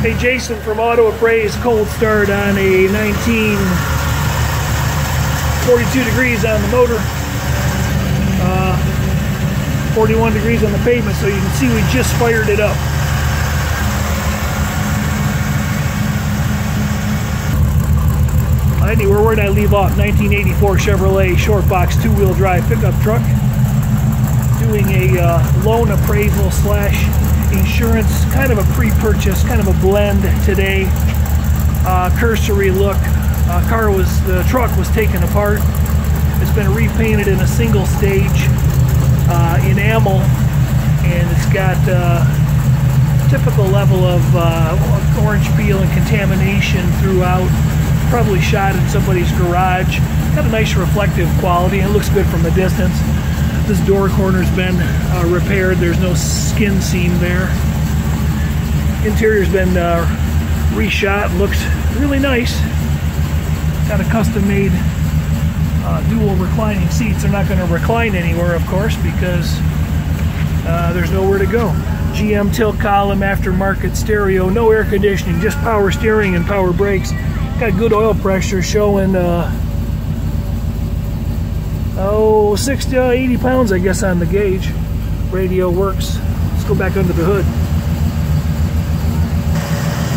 Hey, Jason from Auto Appraise, cold start on a 42 degrees on the motor, 41 degrees on the pavement, so you can see we just fired it up. Anyway, where did I leave off? 1984 Chevrolet shortbox two-wheel drive pickup truck. Doing a loan appraisal slash insurance, kind of a pre-purchase, kind of a blend today. Cursory look. The truck was taken apart. It's been repainted in a single stage enamel, and it's got typical level of orange peel and contamination throughout. Probably shot in somebody's garage. Got a nice reflective quality. It looks good from a distance. This door corner's been repaired. There's no skin seam there. Interior's been reshot. Looks really nice. Got a custom-made dual reclining seats. They're not going to recline anywhere, of course, because there's nowhere to go. GM tilt column, aftermarket stereo, no air conditioning, just power steering and power brakes. Got good oil pressure showing 60 to 80 pounds, I guess, on the gauge. Radio works. Let's go back under the hood.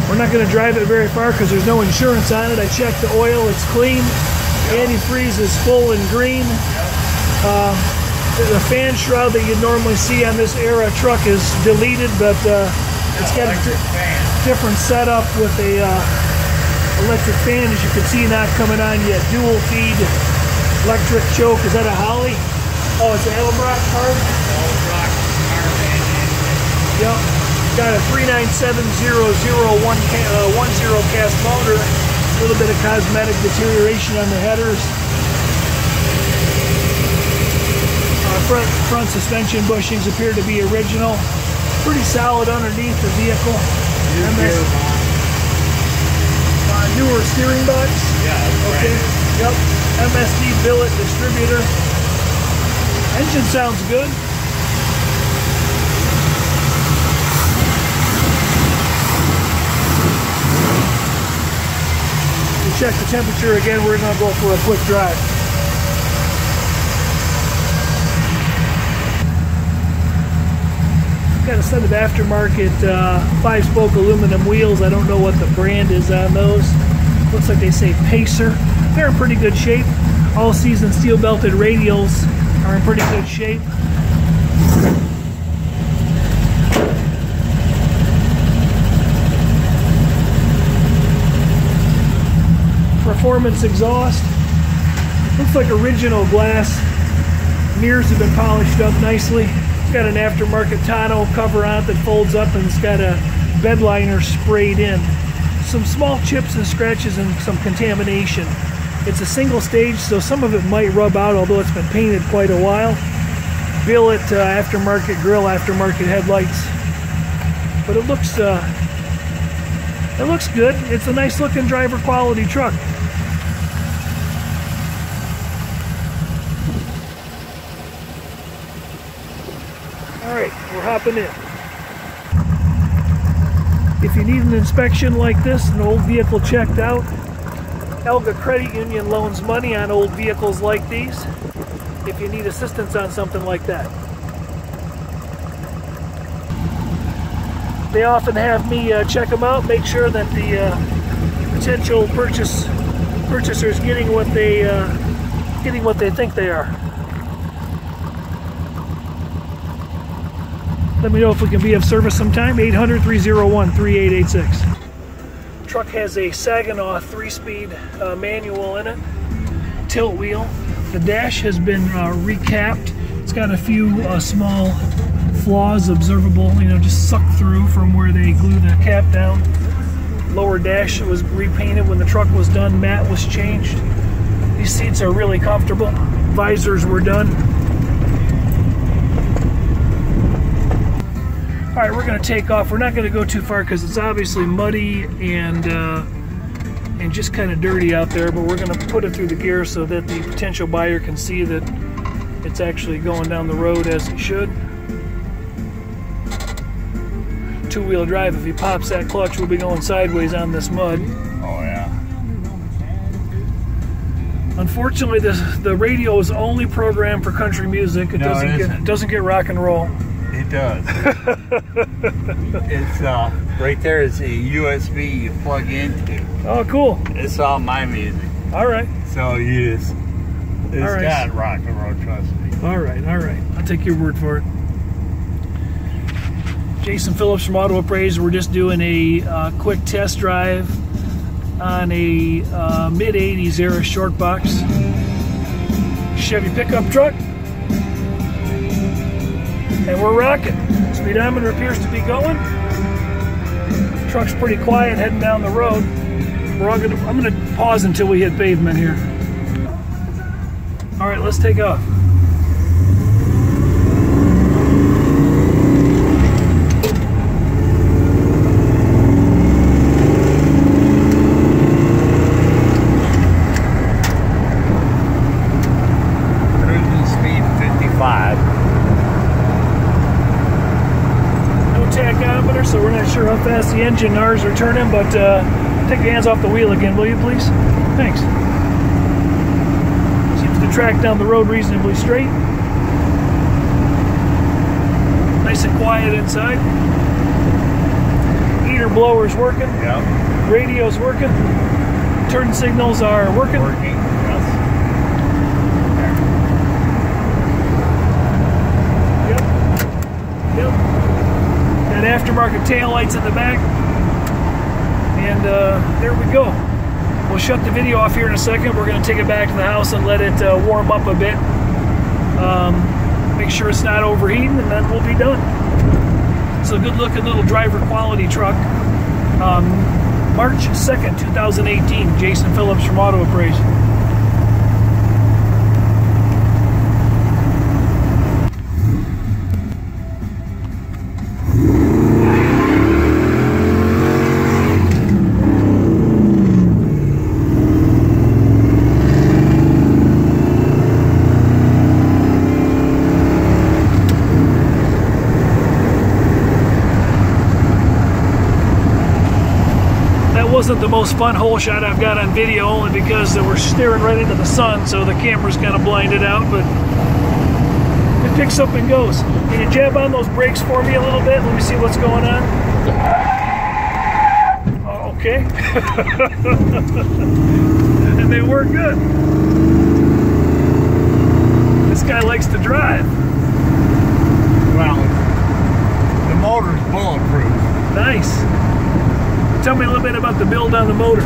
We're not going to drive it very far because there's no insurance on it. I checked the oil, it's clean. Antifreeze is full and green. The fan shroud that you normally see on this era truck is deleted, but it's got a different setup with a electric fan, as you can see, not coming on yet. Dual feed electric choke. Is that a Holly? Oh, it's an Elbrock card? Elbrock card engine. Yep. Got a 3970010 cast motor. A little bit of cosmetic deterioration on the headers. Front suspension bushings appear to be original. Pretty solid underneath the vehicle. Newer steering box. Yeah, okay. Yep. MSD billet distributor. Engine sounds good. To check the temperature again, we're going to go for a quick drive. Got a set of aftermarket 5-spoke aluminum wheels. I don't know what the brand is on those. Looks like they say Pacer. They're in pretty good shape. All-season steel-belted radials are in pretty good shape. Performance exhaust. Looks like original glass. Mirrors have been polished up nicely. It's got an aftermarket tonneau cover on it that folds up, and it's got a bed liner sprayed in. Some small chips and scratches and some contamination. It's a single stage, so some of it might rub out, although it's been painted quite a while. Billet aftermarket grill, aftermarket headlights. But it looks good. It's a nice looking driver quality truck. Alright, we're hopping in. If you need an inspection like this, an old vehicle checked out, ELGA Credit Union loans money on old vehicles like these if you need assistance on something like that. They often have me check them out, make sure that the potential purchasers getting what they think they are. Let me know if we can be of service sometime. 800-301-3886. Truck has a Saginaw 3-speed manual in it. Tilt wheel. The dash has been recapped. It's got a few small flaws observable, just sucked through from where they glue the cap down. Lower dash was repainted when the truck was done. Mat was changed. These seats are really comfortable. Visors were done. Alright, we're going to take off. We're not going to go too far because it's obviously muddy and just kind of dirty out there, but we're going to put it through the gear so that the potential buyer can see that it's actually going down the road as it should. two-wheel drive. If he pops that clutch, we'll be going sideways on this mud. Oh yeah. Unfortunately, the radio is only programmed for country music. It doesn't get rock and roll. It does. It's right there is a USB you plug into. Oh, cool. It's all my music. All right. So it's got rock and roll, trust me. All right. I'll take your word for it. Jason Phillips from Auto Appraise. We're just doing a quick test drive on a mid-80s era short box Chevy pickup truck. And we're rocking. Speedometer appears to be going. Truck's pretty quiet heading down the road. I'm gonna pause until we hit pavement here. All right, let's take off. Cruising speed 55. Tachometer, so we're not sure how fast the engine R's are turning, but take your hands off the wheel again, will you please? Thanks. Seems to track down the road reasonably straight. Nice and quiet inside. Heater blower's working. Yep. Radio's working. Turn signals are working. Working, yes. Yep. Aftermarket tail lights in the back, and there we go. We'll shut the video off here in a second. We're going to take it back to the house and let it warm up a bit, make sure it's not overheating, and then we'll be done. It's a good looking little driver quality truck. March 2nd 2018. Jason Phillips from Auto Appraise. Wasn't the most fun hole shot I've got on video, only because we're staring right into the sun, so the camera's kind of blinded out, but it picks up and goes. Can you jab on those brakes for me a little bit? Let me see what's going on. Oh, okay. And they work good. This guy likes to drive. Well, the motor's bulletproof. Nice. Tell me a little bit about the build on the motor.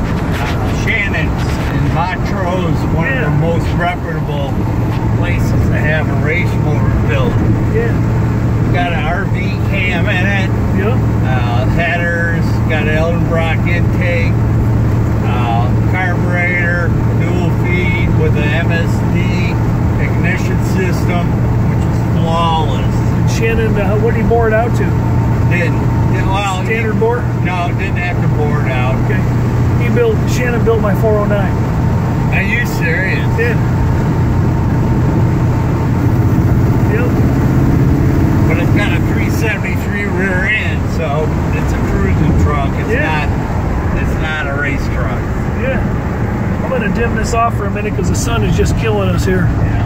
Shannons in Montrose, one of the most reputable places to have a race motor built. Yeah. Got an RV cam in it. Yep. Headers, got an Eldenbrock intake, carburetor, dual feed with an MSD ignition system, which is flawless. Shannon, what did he bore it out to? Didn't. Well, standard bore? No, didn't have to bore it out. Okay. Shannon built my 409. Are you serious? Yeah. Yep. But it's got a 373 rear end, so it's a cruising truck. It's not a race truck. Yeah. I'm gonna dim this off for a minute because the sun is just killing us here. Yeah.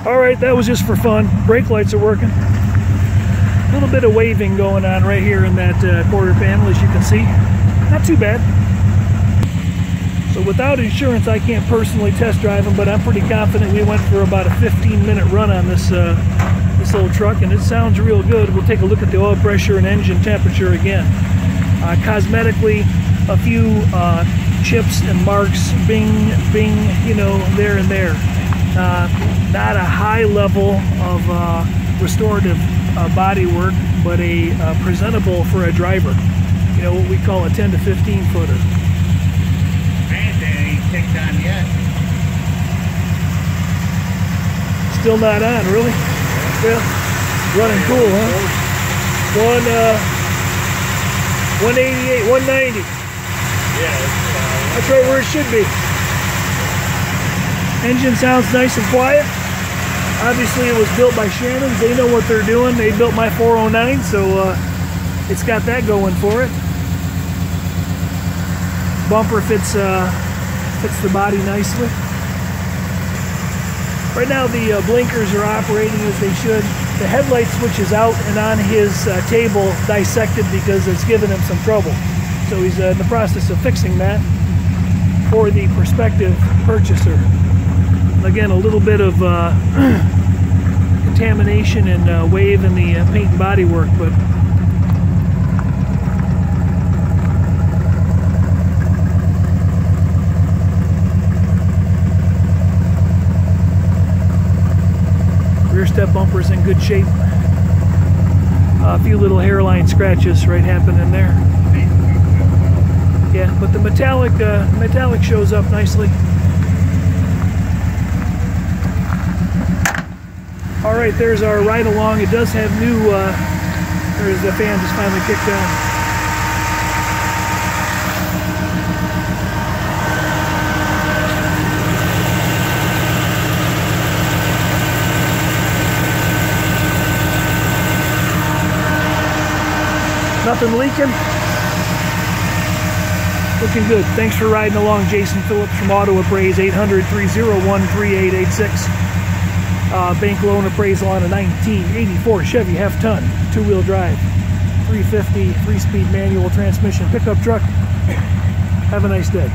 Alright, that was just for fun. Brake lights are working. A little bit of waving going on right here in that quarter panel, as you can see. Not too bad. So without insurance, I can't personally test drive them, but I'm pretty confident. We went for about a 15-minute run on this this old truck, and it sounds real good. We'll take a look at the oil pressure and engine temperature again. Cosmetically, a few chips and marks, bing, bing, you know, there and there. Not a high level of restorative body work, but a presentable for a driver. You know, what we call a 10 to 15 footer. Man, they ain't kicked on yet. Still not on, really? Yeah. Running cool, huh? 188, 190. Yeah. That's right where it should be. Engine sounds nice and quiet. Obviously it was built by Shannons. They know what they're doing. They built my 409, so it's got that going for it. Bumper fits the body nicely. Right now the blinkers are operating as they should. The headlight switch is out and on his table dissected because it's given him some trouble. So he's in the process of fixing that for the prospective purchaser. Again, a little bit of contamination and wave in the paint and body work, but rear step bumper's in good shape. A few little hairline scratches right happening there. Yeah, but the metallic shows up nicely. All right, there's our ride along. It does have new, there's the fan just finally kicked on. Nothing leaking. Looking good. Thanks for riding along. Jason Phillips from Auto Appraise, 800-301-3886. Bank loan appraisal on a 1984 Chevy half-ton, two-wheel drive, 350, 3-speed manual transmission pickup truck. Have a nice day.